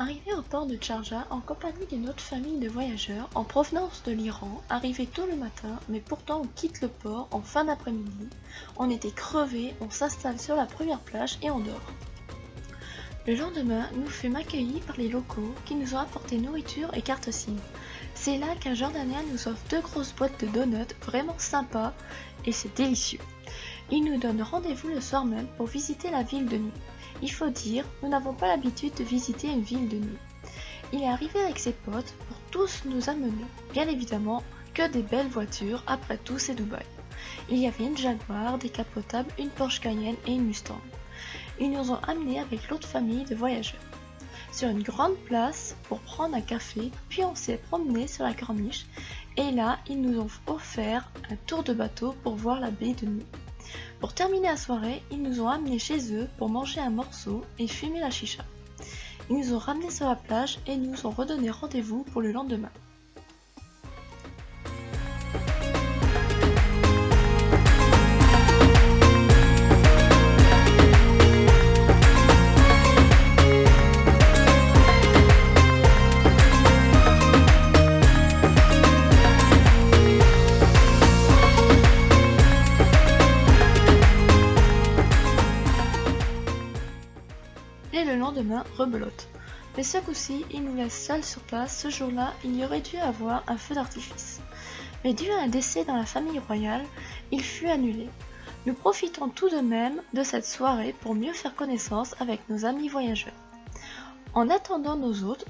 Arrivés au port de Sharjah en compagnie d'une autre famille de voyageurs en provenance de l'Iran, arrivés tôt le matin, mais pourtant on quitte le port en fin d'après-midi. On était crevés, on s'installe sur la première plage et on dort. Le lendemain, nous fûmes accueillis par les locaux qui nous ont apporté nourriture et carte SIM. C'est là qu'un Jordanien nous offre 2 grosses boîtes de donuts vraiment sympas et c'est délicieux. Il nous donne rendez-vous le soir même pour visiter la ville de nuit. Il faut dire, nous n'avons pas l'habitude de visiter une ville de nuit. Il est arrivé avec ses potes pour tous nous amener. Bien évidemment, que des belles voitures, après tout c'est Dubaï. Il y avait une Jaguar, décapotable, une Porsche Cayenne et une Mustang. Ils nous ont amenés avec l'autre famille de voyageurs sur une grande place pour prendre un café, puis on s'est promené sur la corniche et là ils nous ont offert un tour de bateau pour voir la baie de nuit. Pour terminer la soirée, ils nous ont amenés chez eux pour manger un morceau et fumer la chicha. Ils nous ont ramenés sur la plage et nous ont redonné rendez-vous pour le lendemain. Et le lendemain, rebelote. Mais ce coup-ci, ils nous laissent seuls sur place. Ce jour-là, il y aurait dû avoir un feu d'artifice. Mais dû à un décès dans la famille royale, il fut annulé. Nous profitons tout de même de cette soirée pour mieux faire connaissance avec nos amis voyageurs. En attendant nos hôtes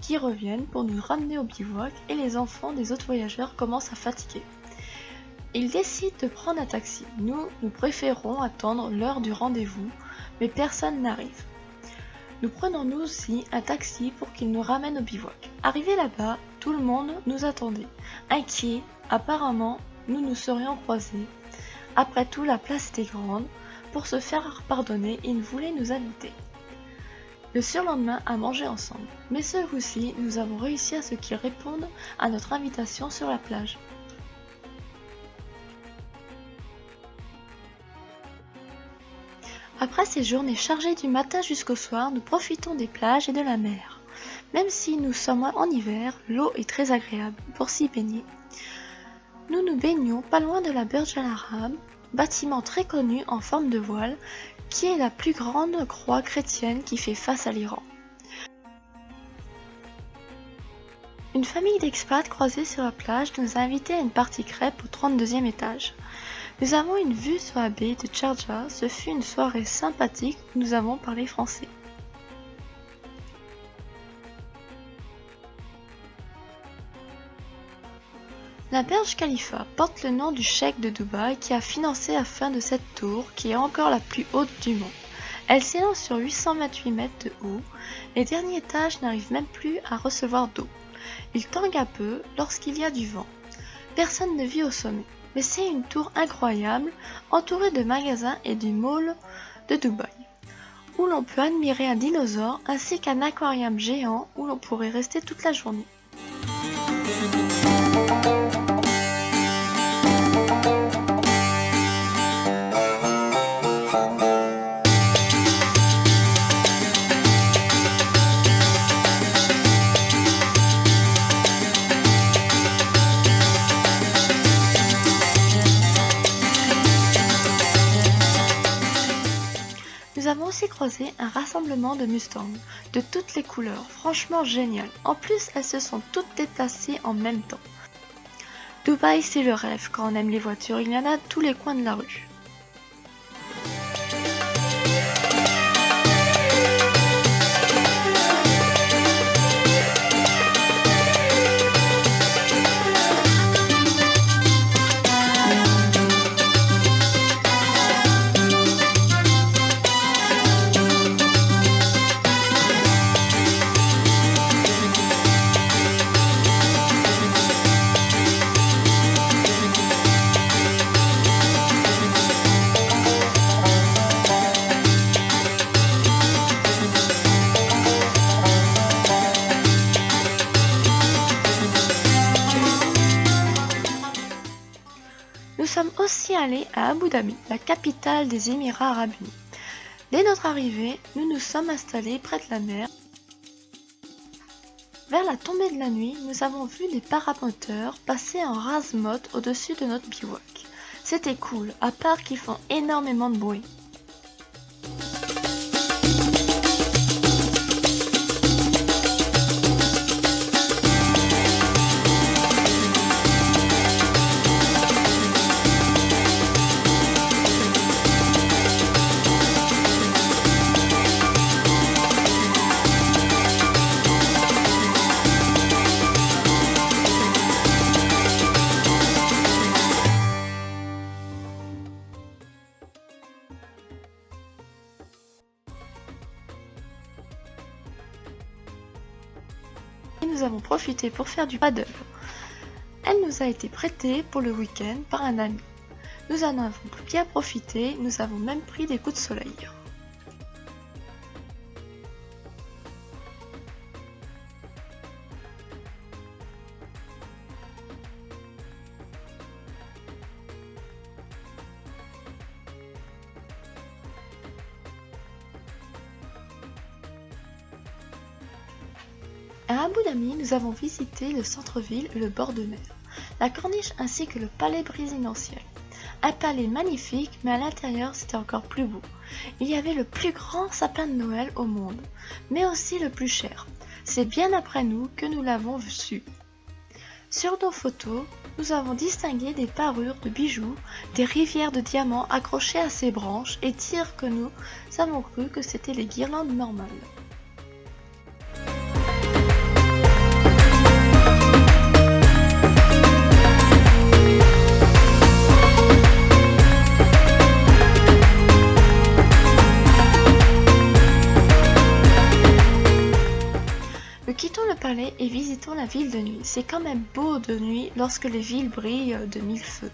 qui reviennent pour nous ramener au bivouac et les enfants des autres voyageurs commencent à fatiguer. Ils décident de prendre un taxi. Nous préférons attendre l'heure du rendez-vous, mais personne n'arrive. Nous prenons nous aussi un taxi pour qu'il nous ramène au bivouac. Arrivés là-bas, tout le monde nous attendait. Inquiet, apparemment, nous nous serions croisés. Après tout, la place était grande. Pour se faire pardonner, ils voulaient nous inviter le surlendemain à manger ensemble. Mais ce coup-ci, nous avons réussi à ce qu'ils répondent à notre invitation sur la plage. Après ces journées chargées du matin jusqu'au soir, nous profitons des plages et de la mer. Même si nous sommes en hiver, l'eau est très agréable pour s'y baigner. Nous nous baignons pas loin de la Burj Al Arab, bâtiment très connu en forme de voile, qui est la plus grande croix chrétienne qui fait face à l'Iran. Une famille d'expats croisés sur la plage nous a invités à une partie crêpes au 32e étage. Nous avons une vue sur la baie de Sharjah, ce fut une soirée sympathique où nous avons parlé français. La Burj Khalifa porte le nom du cheikh de Dubaï qui a financé la fin de cette tour qui est encore la plus haute du monde. Elle s'élance sur 828 mètres de haut, les derniers étages n'arrivent même plus à recevoir d'eau. Il tangue un peu lorsqu'il y a du vent. Personne ne vit au sommet. Mais c'est une tour incroyable, entourée de magasins et du mall de Dubaï, où l'on peut admirer un dinosaure ainsi qu'un aquarium géant où l'on pourrait rester toute la journée. Nous avons aussi croisé un rassemblement de Mustangs, de toutes les couleurs, franchement génial. En plus, elles se sont toutes déplacées en même temps. Dubaï, c'est le rêve quand on aime les voitures, il y en a à tous les coins de la rue. Nous sommes aussi allés à Abu Dhabi, la capitale des Émirats Arabes Unis. Dès notre arrivée, nous nous sommes installés près de la mer. Vers la tombée de la nuit, nous avons vu des paramoteurs passer en rase-motte au-dessus de notre bivouac. C'était cool, à part qu'ils font énormément de bruit. Et nous avons profité pour faire du paddle. Elle nous a été prêtée pour le week-end par un ami. Nous en avons bien profité, nous avons même pris des coups de soleil. À Abu Dhabi, nous avons visité le centre-ville et le bord de mer, la corniche ainsi que le palais présidentiel. Un palais magnifique, mais à l'intérieur c'était encore plus beau. Il y avait le plus grand sapin de Noël au monde, mais aussi le plus cher. C'est bien après nous que nous l'avons su. Sur nos photos, nous avons distingué des parures de bijoux, des rivières de diamants accrochées à ces branches et dire que nous avons cru que c'était les guirlandes normales. Quittons le palais et visitons la ville de nuit. C'est quand même beau de nuit lorsque les villes brillent de mille feux.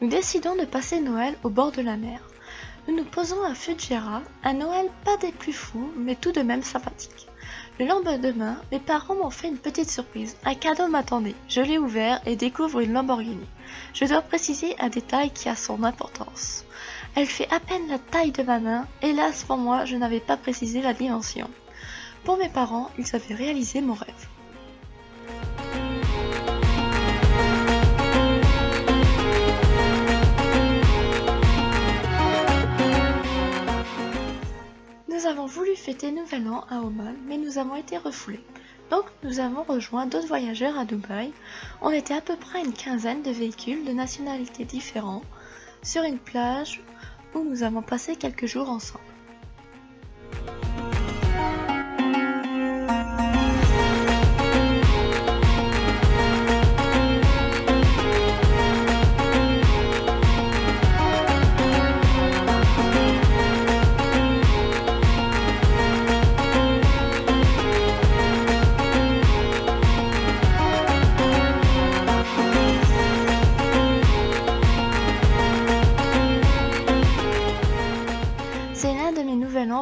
Nous décidons de passer Noël au bord de la mer. Nous nous posons à Fujairah, un Noël pas des plus fous, mais tout de même sympathique. Le lendemain, mes parents m'ont fait une petite surprise. Un cadeau m'attendait. Je l'ai ouvert et découvre une Lamborghini. Je dois préciser un détail qui a son importance. Elle fait à peine la taille de ma main. Hélas pour moi, je n'avais pas précisé la dimension. Pour mes parents, ils avaient réalisé mon rêve. Nous avons voulu fêter Nouvel An à Oman, mais nous avons été refoulés. Donc nous avons rejoint d'autres voyageurs à Dubaï. On était à peu près une quinzaine de véhicules de nationalités différentes sur une plage où nous avons passé quelques jours ensemble.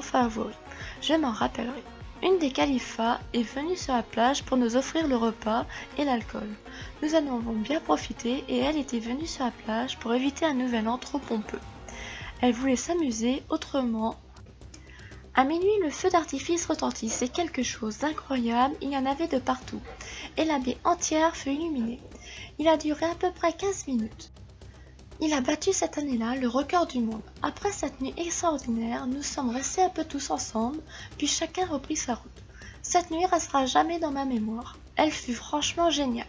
Favori, je m'en rappellerai. Une des califas est venue sur la plage pour nous offrir le repas et l'alcool. Nous en avons bien profité et elle était venue sur la plage pour éviter un nouvel an trop pompeux. Elle voulait s'amuser autrement. À minuit, le feu d'artifice retentit, c'est quelque chose d'incroyable, il y en avait de partout. Et la baie entière fut illuminée. Il a duré à peu près 15 minutes. Il a battu cette année-là le record du monde. Après cette nuit extraordinaire, nous sommes restés un peu tous ensemble, puis chacun reprit sa route. Cette nuit restera jamais dans ma mémoire. Elle fut franchement géniale.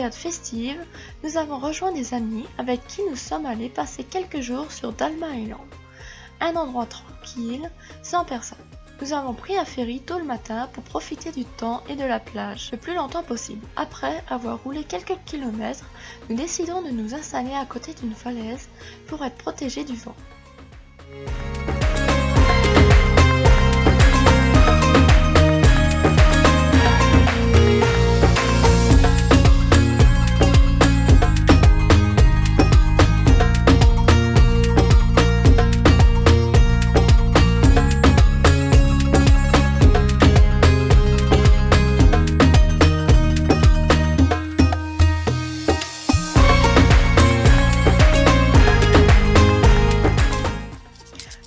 période festive, nous avons rejoint des amis avec qui nous sommes allés passer quelques jours sur Dalma Island, un endroit tranquille, sans personne. Nous avons pris un ferry tôt le matin pour profiter du temps et de la plage le plus longtemps possible. Après avoir roulé quelques kilomètres, nous décidons de nous installer à côté d'une falaise pour être protégés du vent.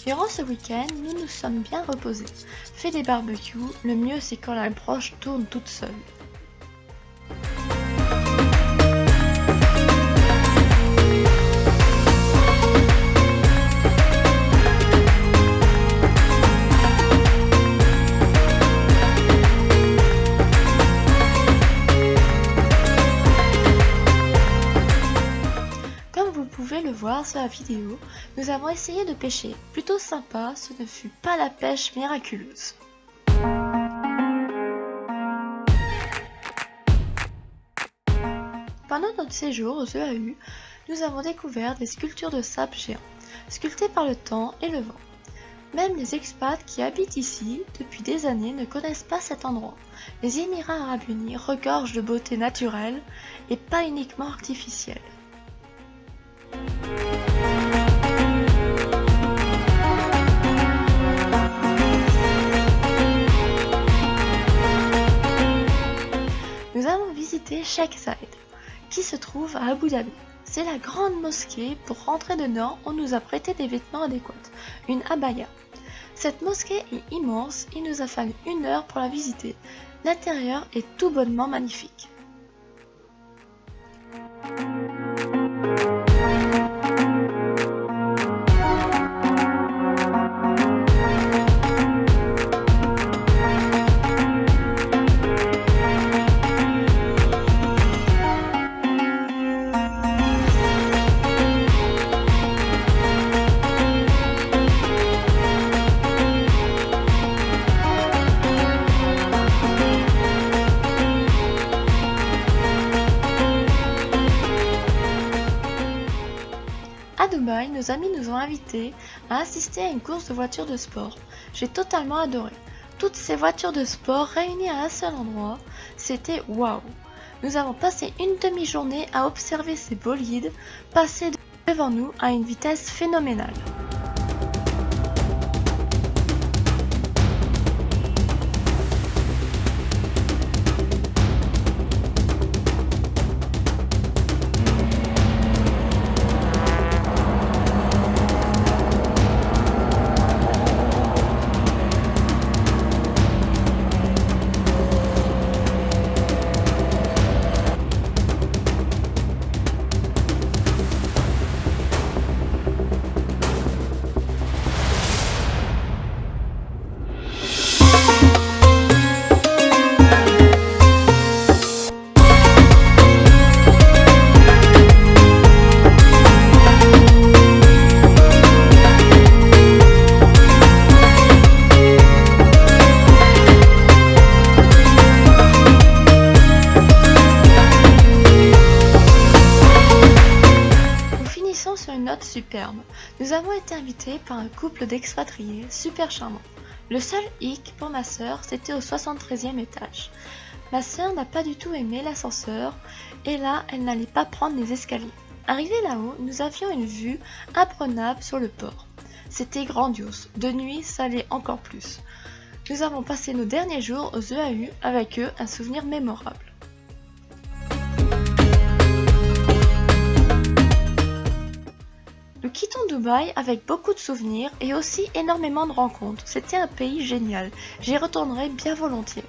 Durant ce week-end, nous nous sommes bien reposés, fait des barbecues, le mieux c'est quand la broche tourne toute seule. Vous pouvez le voir sur la vidéo, nous avons essayé de pêcher. Plutôt sympa, ce ne fut pas la pêche miraculeuse. Pendant notre séjour aux EAU, nous avons découvert des sculptures de sable géants, sculptées par le temps et le vent. Même les expats qui habitent ici depuis des années ne connaissent pas cet endroit. Les Émirats Arabes Unis regorgent de beauté naturelle et pas uniquement artificielle. Nous avons visité Sheikh Zayed, qui se trouve à Abu Dhabi. C'est la grande mosquée. Pour rentrer dedans, on nous a prêté des vêtements adéquats, une abaya. Cette mosquée est immense, il nous a fallu 1 heure pour la visiter. L'intérieur est tout bonnement magnifique. À Dubaï, nos amis nous ont invités à assister à une course de voitures de sport. J'ai totalement adoré. Toutes ces voitures de sport réunies à un seul endroit, c'était waouh! Nous avons passé une demi-journée à observer ces bolides passer devant nous à une vitesse phénoménale. Sur une note superbe, nous avons été invités par un couple d'expatriés super charmants. Le seul hic pour ma sœur, c'était au 73e étage. Ma sœur n'a pas du tout aimé l'ascenseur et là, elle n'allait pas prendre les escaliers. Arrivés là-haut, nous avions une vue imprenable sur le port. C'était grandiose. De nuit, ça allait encore plus. Nous avons passé nos derniers jours aux EAU avec eux, un souvenir mémorable. Nous quittons Dubaï avec beaucoup de souvenirs et aussi énormément de rencontres. C'était un pays génial. J'y retournerai bien volontiers.